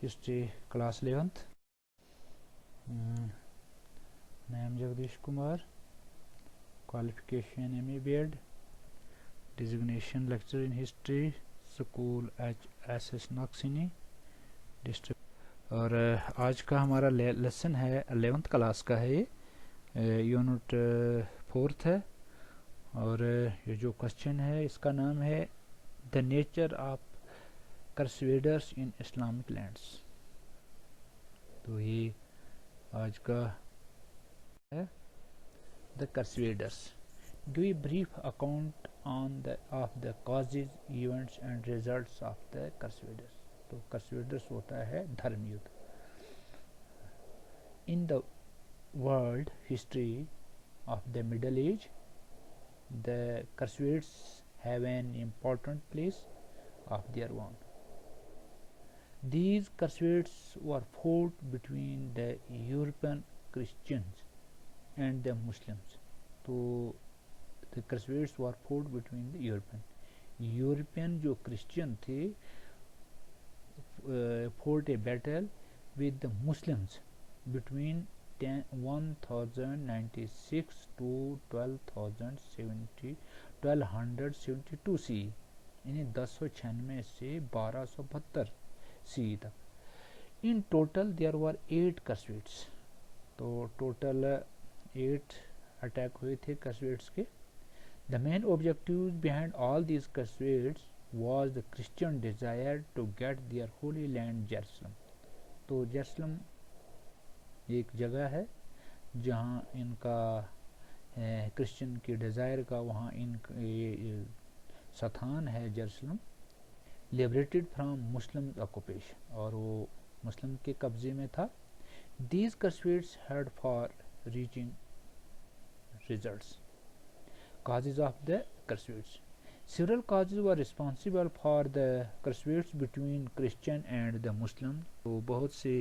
History class 11th. Name Jagdish Kumar. Qualification MA B.Ed. Designation Lecturer in History, School HSS Naxini, District. और आज का हमारा lesson है 11th class का है, ये यूनिट 4th है। और ये जो क्वेश्चन है इसका नाम है the nature of crusaders in Islamic lands. तो ये आज का है the crusaders. Give a brief account on the of the causes events and results of the crusaders. तो कर्सवेडर्स होता है धर्म युद्ध। In the world history of the Middle Age, the Crusades have an important place of their own. These Crusades were fought between the European Christians and the Muslims. So the Crusades were fought between the European जो Christian थे fought a battle with the Muslims between 1096 to 1272 C, यानी 1096 से 1272 C तक। In total there were 8 crusades. तो total 8 attack हुए थे crusades के। The main objective behind all these crusades was the Christian desire to get their holy land Jerusalem. तो Jerusalem एक जगह है जहाँ इनका क्रिश्चियन की डिज़ायर का वहाँ इन स्थान है Jerusalem. Liberated from Muslim occupation, और वो मुस्लिम के कब्जे में था। These crusades had far reaching results. causes of the Crusades. Several causes were responsible for the Crusades between Christian and the Muslim. तो बहुत से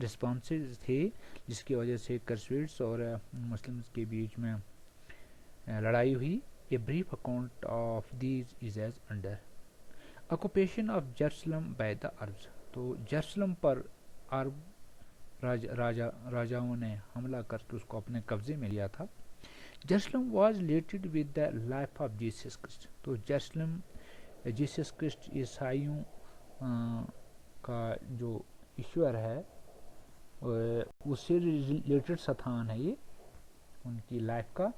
responses थे जिसकी वजह से Crusades और Muslims के बीच में लड़ाई हुई। A brief account of these is as under. Occupation of Jerusalem by the Arabs. तो जेरूसलम पर अरब राजाओं ने हमला करके उसको अपने कब्जे में लिया था। Jerusalem was related with the life of Jesus Christ. तो जेरूसलम जीसस क्रिस्ट ईसाइयों का जो ईश्वर है उससे रिलेटेड स्थान है ये उनकी लाइफ का।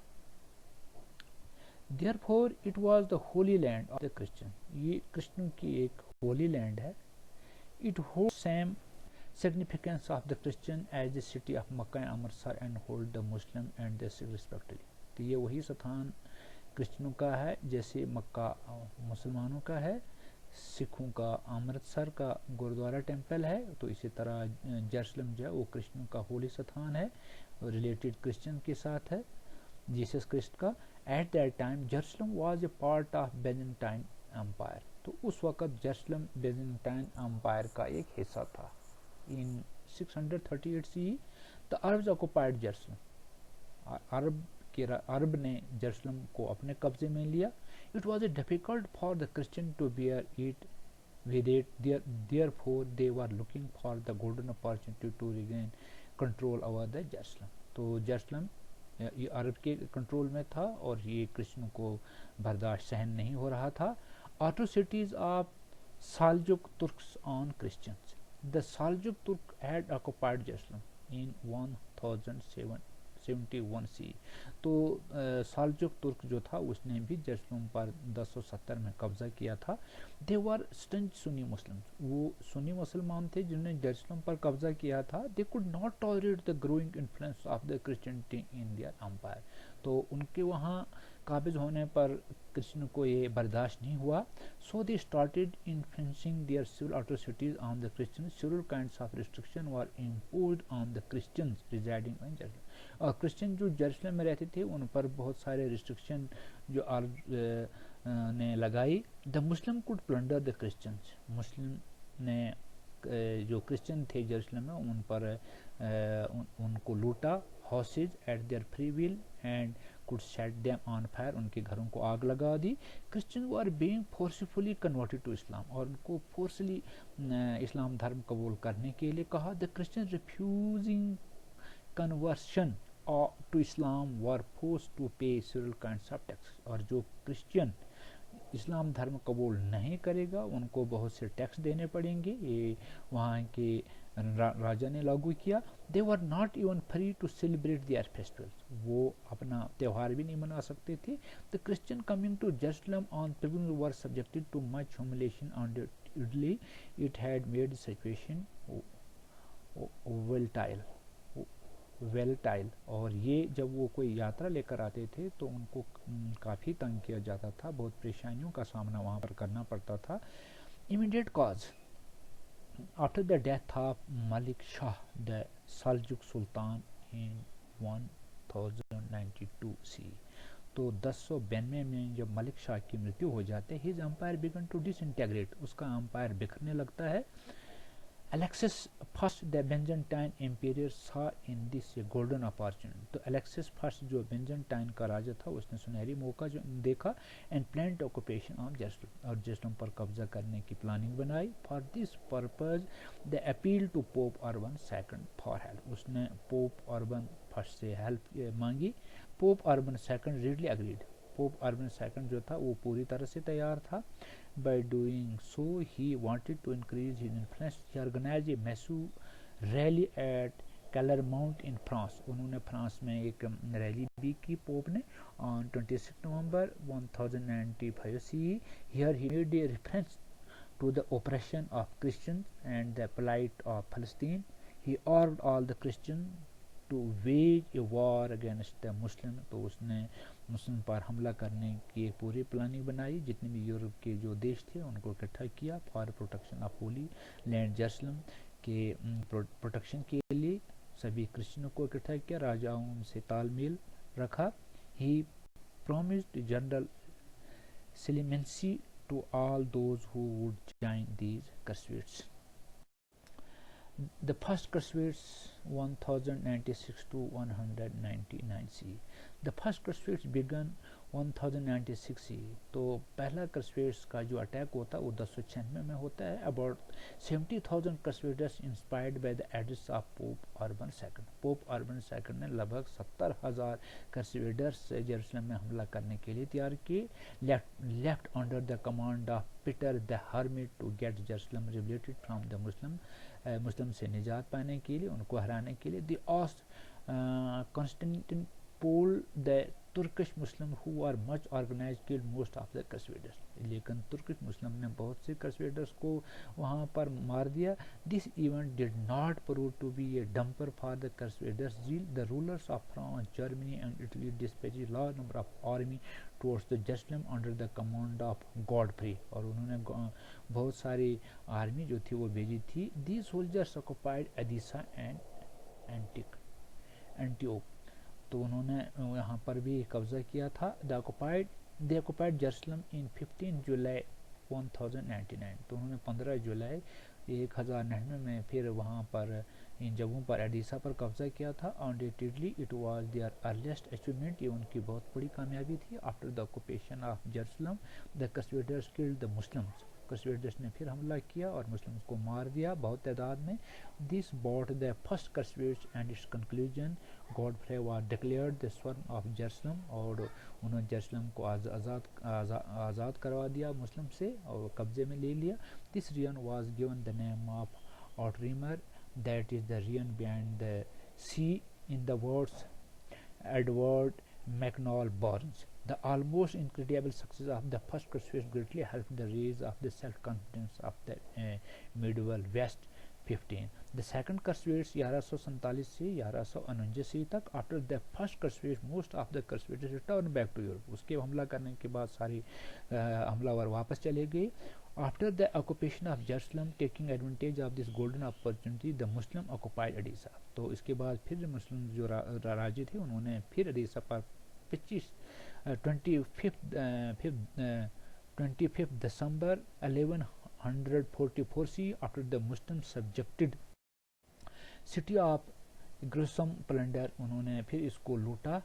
Therefore it was the holy land of the Christian. ये क्रिश्चियन की एक होली लैंड है। It holds same significance of the Christian as the city of Makkah and Amritsar and hold the Muslim and the Sikh respectively. तो ये वही स्थान क्रिश्चियनों का है जैसे मक्का मुसलमानों का है, सिखों का अमृतसर का गुरुद्वारा टेम्पल है। तो इसी तरह जेरूसलम जो है वो क्रिश्चियनों का होली स्थान है, रिलेटेड क्रिश्चियन के साथ है जीसस क्रिस्ट का। At that time Jerusalem was a part of Byzantine empire. तो उस वक़्त जेरूसलम बेजेंटाइन एम्पायर का एक हिस्सा था। In 638 C the Arabs occupied Jerusalem. Arab ने जेरूसलम को अपने कब्जे में लिया। It was a difficult for the Christian to bear it with it, therefore they were looking for the golden opportunity to regain control over the Jerusalem. तो Jerusalem ये Arab के control में था और ये क्रिश्चियनों को बर्दाश्त सहन नहीं हो रहा था। Atrocities of Seljuk Turks on Christians. The Seljuk Turk had occupied Jerusalem in 1071 C. तो साल्जुक तुर्क जो था उसने भी जेरूसलम पर 1070 में कब्जा किया था। दे वर स्टंज सुन्नी मुस्लिम। वो सुन्नी मुसलमान थे जिन्होंने जेरूसलम पर कब्जा किया था। They could not tolerate the growing influence of the Christianity in their empire. तो उनके वहाँ काबिज होने पर क्रिश्चियन को ये बर्दाश्त नहीं हुआ। So they started influencing their civil authorities on the Christian. Several kinds of restriction were imposed on the Christians residing in Jerusalem. और क्रिश्चियन जो जेरूसलम में रहते थे उन पर बहुत सारे रिस्ट्रिक्शन जो अरब ने लगाई। The Muslim could plunder the Christians. Muslim ने जो क्रिश्चियन थे जेरूसलम में उन पर उनको लूटा। Horses eight there free will and could set them on fire, उनके घरों को आग लगा दी. Christians were being forcefully converted to Islam, और उनको forcefully इस्लाम धर्म कबूल करने के लिए कहा. The Christians refusing conversion to Islam were forced to pay several kinds of tax, और जो क्रिश्चियन इस्लाम धर्म कबूल नहीं करेगा उनको बहुत से टैक्स देने पड़ेंगे. ये वहाँ के राजा ने लागू किया. They were not even free to celebrate their festivals, वो अपना त्यौहार भी नहीं मना सकते थे. The Christian coming to Jerusalem on pilgrims were subjected to much humiliation undoubtedly. It had made the situation volatile, और ये जब वो कोई यात्रा लेकर आते थे तो उनको काफ़ी तंग किया जाता था, बहुत परेशानियों का सामना वहाँ पर करना पड़ता था. Immediate cause after the death of Malik Shah the Seljuk sultan in 1092 C, तो 1092 में जब मलिक शाह की मृत्यु हो जाती है, his empire began to disintegrate, उसका एम्पायर बिखरने लगता है. Alexis first the Byzantine empire saw in this a golden opportunity, तो एलेक्सिस फर्स्ट जो बेंजेंटाइन का राजा था उसने सुनहरी मौका जो देखा. And planned occupation of Jerusalem, और जेरूसलम पर कब्जा करने की प्लानिंग बनाई. For this purpose the appeal to Pope Urban second for help, उसने पोप अर्बन फर्स्ट से हेल्प मांगी. Pope Urban second readily agreed, Pope Urban second जो था वो पूरी तरह से तैयार था. By doing so, he wanted to increase his influence. He organized a massive rally at Clermont in France. उन्होंने फ्रांस में एक रैली भी की पोप ने on 26 November 1095 CE. Here he made a reference to the oppression of Christians and the plight of Palestine. He urged all the Christians to wage a war against the Muslim, तो उसने मुस्लिम पर हमला करने की एक पूरी planning बनाई. जितने भी यूरोप के जो देश थे उनको इकट्ठा किया for protection of Holi land Jerusalem के प्रोटेक्शन के लिए सभी क्रिश्चियनों को इकट्ठा किया. राजाओं से तालमेल रखा. ही promised general clemency to all those who would join these crusades. The first crusades 1096 to 199 CE. The first crusades began 1096 CE. तो पहला crusades का जो अटैक होता है वो 1096 में होता है. About 70,000 crusaders inspired by the edicts of Pope Urban II. Pope Urban II ने लगभग 70,000 crusaders जेरूसलम में हमला करने के लिए तैयार किए. Left under the command of Peter the Hermit to get Jerusalem liberated from the मुस्लिम से निजात पाने के लिए, उनको हराने के लिए. The Constantinople the Turkish Muslim who are much organised killed most of the crusaders, लेकिन तुर्किश मुस्लिम ने बहुत से क्रसवेडर्स को वहाँ पर मार दिया. This event did not prove to be a damper for the crusaders zeal. The rulers of France, Germany and Italy dispatched large number of army towards the Jerusalem under the command of Godfrey, और उन्होंने बहुत सारी army जो थी वो भेजी थी. These soldiers occupied Edessa and Antioch, तो उन्होंने यहाँ पर भी कब्जा किया था. दे ऑक्युपाइड जेरूसलम इन 15 जुलाई 1099, तो उन्होंने 15 जुलाई 1099 में फिर वहाँ पर इन जगहों पर एडिसा पर कब्जा किया था. Undoubtedly it was their earliest achievement, ये उनकी बहुत बड़ी कामयाबी थी. After the occupation of Jerusalem the crusaders killed the Muslims, crusaders ने फिर हमला किया और मुस्लिम्स को मार दिया बहुत तादाद में. This bought the first crusades and its conclusion Godfrey was declared the sovereign of Jerusalem, और उन्होंने जेरूसलम को आज़ाद करवा दिया मुस्लिम से और कब्जे में ले लिया. This region was given the name of Outremer, that is the region behind the sea, in the words Edward McNall Burns. The almost incredible success of the first crusade greatly helped the rise of the self-confidence of the medieval West 15. The second crusade 1147 से 1149 तक. After the first crusade most of the crusaders returned back to Europe. उसके हमला करने के बाद सारी हमलावर वापस चले गए. After the occupation of Jerusalem, taking advantage of this golden opportunity, the Muslim occupied Edessa. तो इसके बाद फिर मुस्लिम जो राजे थे उन्होंने फिर एडिसा पर 25 December 1144 CE, after the Muslims subjected city of gruesome plunder, उन्होंने फिर इसको लूटा.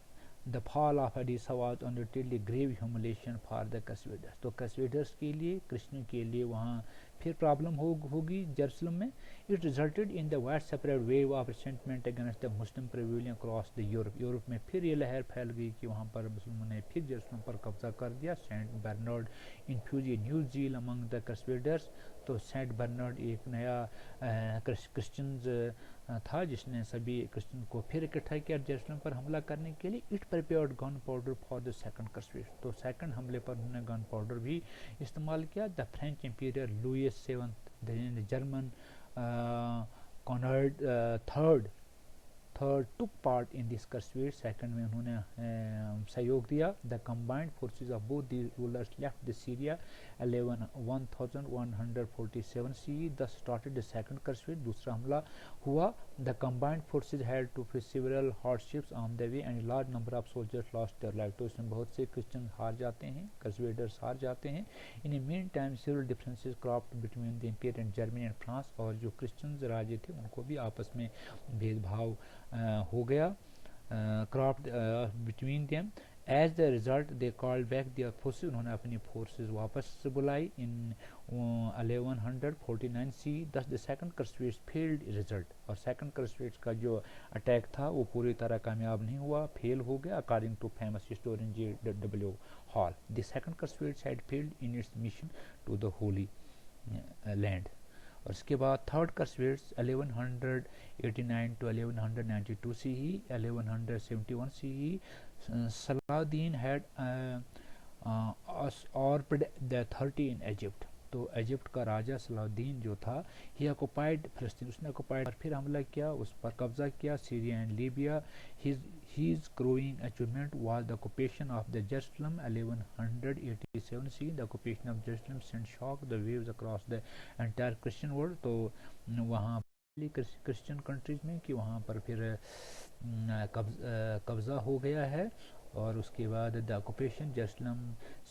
The fall of Edessa was undoubtedly grave humiliation for the crusaders. तो कस्वेडर्स के लिए, क्रिश्चियन के लिए वहाँ फिर प्रॉब्लम होगी जेरूसलम में। It resulted in the wide separate wave of resentment against the Muslim prevailing across the Europe. Europe में फिर ये लहर फैल गई कि वहाँ पर मुस्लिमों ने फिर जेरूसलम पर कब्जा कर दिया। Saint Bernard infused a new zeal among the crusaders. तो सेंट बर्नार्ड एक नया क्रिश्चियंस था जिसने सभी क्रिश्चियन को फिर इकट्ठा किया जेरूसलम पर हमला करने के लिए। It prepared gunpowder for the second crusade. तो सेकंड हमले पर उन्होंने गन पाउडर भी इस्तेमाल किया। The French emperor Louis seventh, the German Conrad third took part in this crusade. Second में उन्होंने सहयोग दिया। The combined forces of both the rulers left the Syria 1147 CE, thus started the second crusade। दूसरा हमला हुआ। The combined forces had to face several hardships on the way and large number of soldiers lost their life. तो इसमें बहुत से Christian हार जाते हैं, क्रसवेडर्स हार जाते हैं। In a mean time several differences cropped between the emperor and Germany and France. और जो क्रिश्चियन राज्य थे उनको भी आपस में भेदभाव हो गया, cropped between them. As the result they called back their forces. उन्होंने अपनी फोर्सेज वापस बुलाई in 1149 CE। Thus the second crusade failed result. और सेकंड क्रusade का जो अटैक था वो पूरी तरह कामयाब नहीं हुआ, फेल हो गया। According to famous historian J.W. Hall, the second crusade had failed in its mission to the holy land. और इसके बाद third crusade 1189 to 1192 CE, 1171 CE, Salahuddin had usurped the 30 in Egypt. तो इजिप्ट का राजा सलाउद्दीन जो था, ही ऑक्युपाइड फिलिस्तीन, उसने ऑक्युपाइड पर फिर हमला किया, उस पर कब्जा किया, Syria and Libya. His growing achievement was the occupation of the Jerusalem 1187 CE। The occupation of Jerusalem sent shock the waves across the entire Christian world। तो वहाँ क्रिश्चियन कंट्रीज में कि वहाँ पर फिर कब्जा हो गया है। और उसके बाद the occupation Jerusalem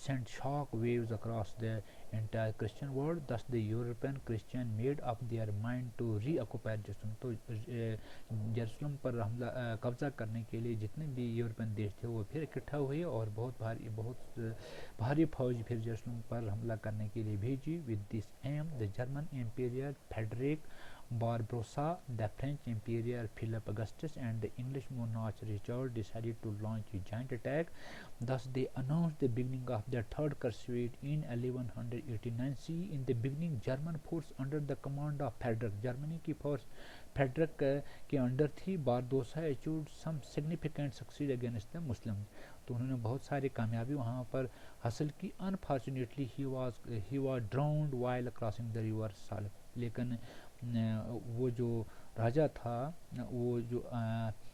sent shock waves across the entire Christian world. Thus the European Christian made up their mind to reoccupy Jerusalem. तो जेरूसलम पर हमला कब्जा करने के लिए जितने भी यूरोपियन देश थे वो फिर इकट्ठा हुए और बहुत भारी फौज फिर जेरूसलम पर हमला करने के लिए भेजी। With this aim the German emperor Frederick Barbarossa, the French Emperor Philip Augustus, and the English monarch Richard decided to launch a joint attack. Thus, they announced the beginning of the Third Crusade in 1189 CE. In the beginning, German force under the command of Frederick, Germany की force Frederick के under थी। बारदोसा achieved some significant success against the Muslims। तो उन्होंने बहुत सारी कामयाबी वहाँ पर हासिल की। Unfortunately, he was drowned while crossing the river Salif। लेकिन वो जो राजा था, वो जो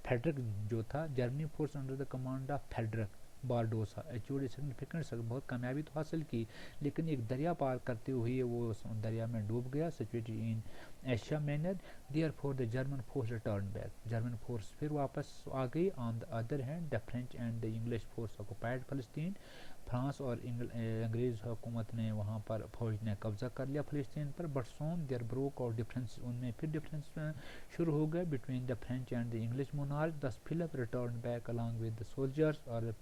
फेडरिक जो था, Germany force under the command of Frederick Barbarossa achieved significant, बहुत कामयाबी तो हासिल की, लेकिन एक दरिया पार करते हुए वो दरिया में डूब गया। Situated in Asia minor, therefore the German force return back. German force फिर वापस आ गई। On the other hand the French and the English force occupied फलस्तीन। फ्रांस और अंग्रेज़ हुकूमत ने वहाँ पर फौज ने कब्जा कर लिया फ़लस्तीन पर। But soon there broke out difference, उनमें फिर डिफरेंस शुरू हो गए between the French and the English monarch. Thus Philip return back along with the soldiers. और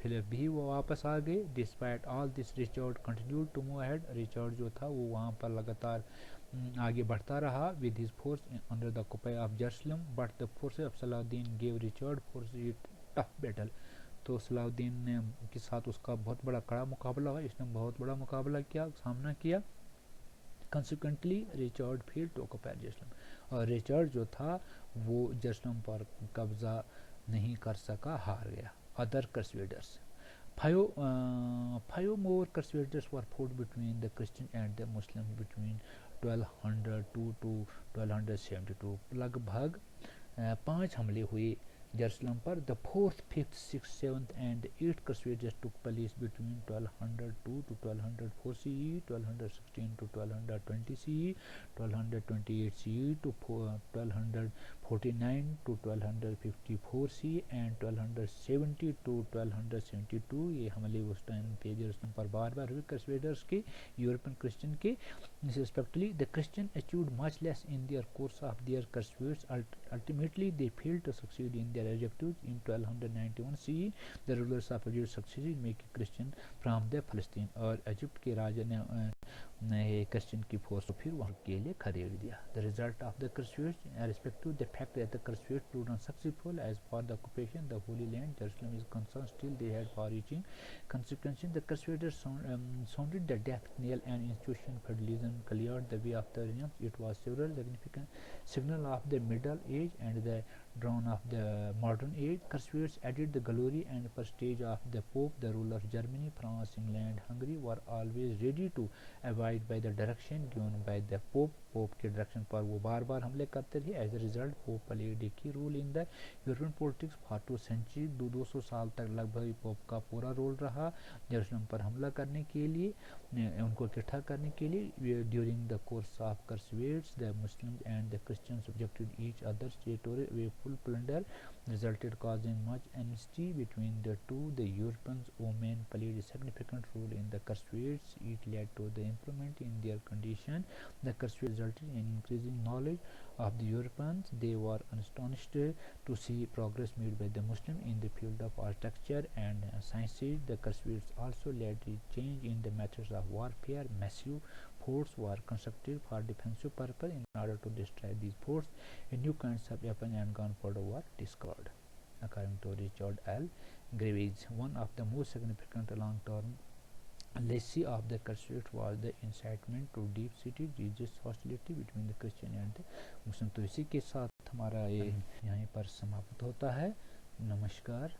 फिलिप भी वो वापस आ गए। Despite all this Richard continued to move ahead. Richard जो था वो वहाँ पर लगातार आगे बढ़ता रहा with his force under the occupy of Jerusalem. But the forces of Salahuddin gave Richard force tough battle. तो सलाउद्दीन ने के साथ उसका बहुत बड़ा कड़ा मुकाबला हुआ, इसने बहुत बड़ा मुकाबला किया, सामना किया। Consequently Richard failed to occupy Jerusalem. और रिचर्ड जो था वो जेरूसलम पर कब्जा नहीं कर सका, हार गया। Other crusaders, five more crusaders were fought between the Christian and the Muslim between 1202 to 1272। लगभग 5 हमले हुए जेरूसलम पर। The fourth, fifth, six, seventh and eighth crusades took place between 1202 to 1204 CE, 1216 to 1220 CE, 1228 CE to 1249 to 1254 CE and 1270 to 1272। ये हमले उस time पे Jerusalem पर बार बार हुए क्रसवेडर्स के, यूरोपियन क्रिश्चियन के। Respectively, the Christians achieved much less in their course of their pursuits. Ultimately, they failed to succeed in their objectives. In 1291 CE, the rulers of Egypt succeeded in making Christian from the Palestine, और Egypt के राजा ने Christian की force को फिर वहाँ के लिए खदेड़ दिया. The result of the Crusades, respect to the fact that the Crusades proved unsuccessful as far the occupation the Holy Land Jerusalem is concerned, still they had far-reaching consequences. The Crusaders sounded the death knell and institutional feudalism cleared the way of the Renaissance. It was several significant signal of the Middle Age and the dawn of the modern age. Crusades added the glory and prestige of the Pope. The rulers of Germany, France, England, Hungary were always ready to abide by the direction given by the Pope. Pope के direction पर वो बार बार हमले करते थे. As a result Pope played a key role in the European politics for 2 century. 200 साल तक लगभग पोप का पूरा रोल रहा यरूशलेम पर हमला करने के लिए, उनको इकट्ठा करने के लिए. During the course of crusades the Muslims and the Christians subjected each other's territory woeful plunder resulted causing much enmity between the two. The Europeans women played a significant role in the Crusades. It led to the improvement in their condition. The Crusades resulted in increasing knowledge of the Europeans. They were astonished to see progress made by the Muslims in the field of architecture and sciences. The Crusades also led to change in the methods of warfare. Massive forts were constructed for defensive purpose. In order to destroy these forts, a new kinds of weapons and gunpowder were discovered. According to Richard L. Graves, one of the most significant long-term legacy of the Crusades was the incitement to deep-seated religious hostility between the Christian and the Muslim. तो इसी के साथ हमारा ये यहीं पर समाप्त होता है. नमस्कार.